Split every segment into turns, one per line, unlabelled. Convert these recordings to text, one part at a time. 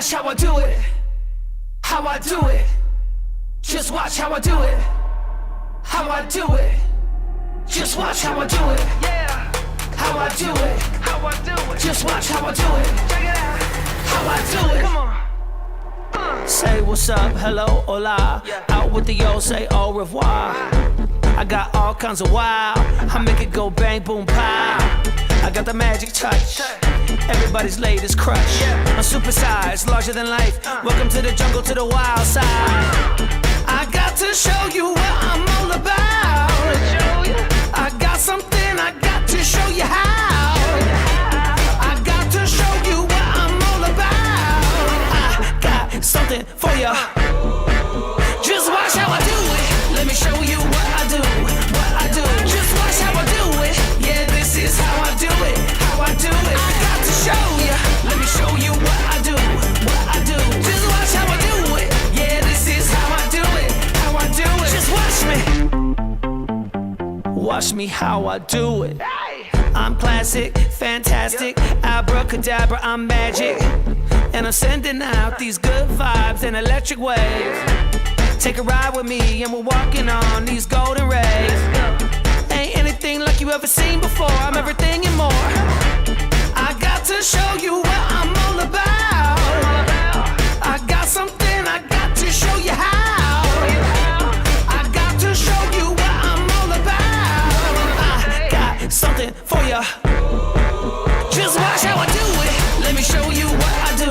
watch how I do it. How I do it. Just watch how I do it. How I do it. Just watch how I do it.
Yeah,
How I do it.
how I do it.
Just watch how I do it.
Check it out.
How I do it.
Come on.
Say what's up, hello, hola.
Yeah.
Out with the yo, say au revoir. I got all kinds of wow. I make it go bang, boom, pow. I got the magic touch. Everybody's latest crush.
Yeah.
I'm supersized, larger than life. Welcome to the jungle, to the wild side. I got to show you what I'm all about.
Show ya.
I got something, I got to show you how. I got to show you what I'm all about. I got something for you. Just watch how I do it. Let me show you what I do. What I do. Just watch how I do it. Yeah, this is how I do it. How I do it. I got to show you. Let me show you what I do. What I do. Just watch how I do it. Yeah, this is how I do it. How I do it. Just watch me. Watch me how I do it. I'm classic, fantastic, abracadabra, I'm magic. And I'm sending out these good vibes and electric waves. Take a ride with me and we're walking on these golden rays. Ain't anything like you ever seen before, I'm everything and more. I got to show you what I'm all about. I got something, I got to show you how. I got to show you what I'm all about. I got something for you. Just watch how I do it. Let me show you what I do.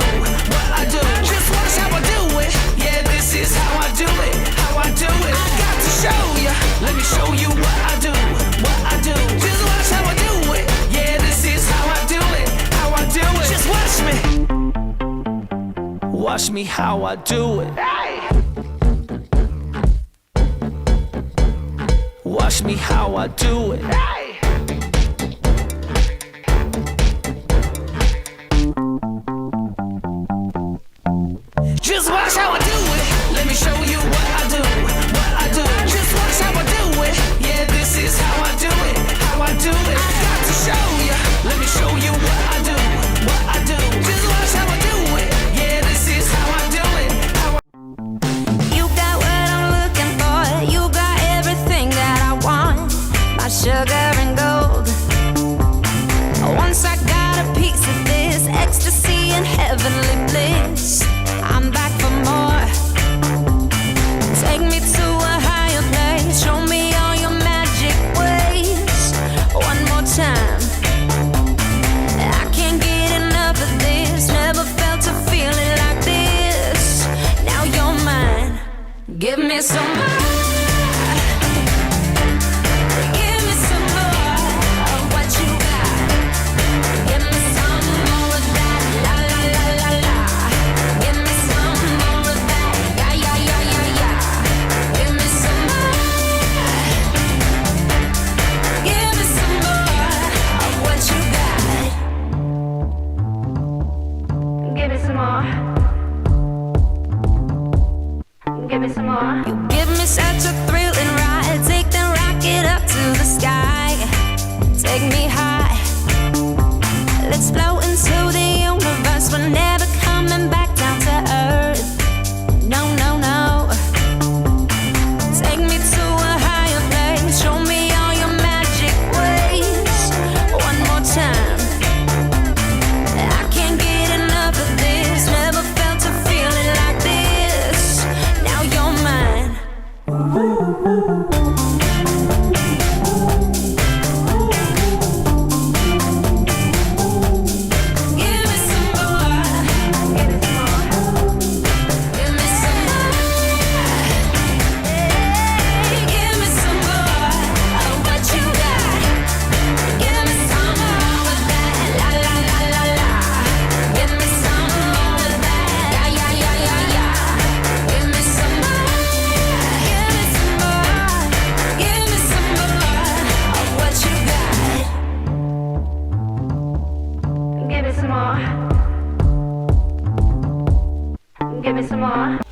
What I do. Just watch how I do it. Yeah, this is how I do it. How I do it. I got to show you. Let me show you what I do. What I do. Just watch how I do it. Yeah, this is how I do it. How I do it. Just watch me. Watch me how I do it. Watch me how I do it. Just watch how I do it. Let me show you what I do. What I do. Just watch how I do it. Yeah, this is how I do it. How I do it. I got to show you. Let me show you what I do. What I do. Just watch how I do it. Yeah, this is how I do it. How I
You got what I'm looking for. You got everything that I want. My sugar and gold. Once I got a piece of this ecstasy and heavenly bliss, I'm back for more. Take me to a higher place. Show me all your magic ways. One more time. I can't get enough of this. Never felt a feeling like this. Now you're mine. Give me some more. Give me some more of what you got. Give me some more of that. La la la la la. Give me some more of that. Yeah yeah yeah yeah yeah. Give me some more. Give me some more of what you got. Give me some more. Give me some more. You give me such a thrilling ride. Take the rocket up to the sky. Take me high. Let's float into the universe. We're never coming back down to earth. No, no, no. Take me to a higher place. Show me all your magic ways. One more time. I can't get enough of this. Never felt a feeling like this. Now you're mine. Give me some more. Give me some more. Give me some more. Give me some more of what you got. Give me some more of that. La la la la la. Give me some more of that. Yeah yeah yeah yeah yeah. Give me some more. Give me some more. Give me some more of what you got. Give me some more. Give me some more.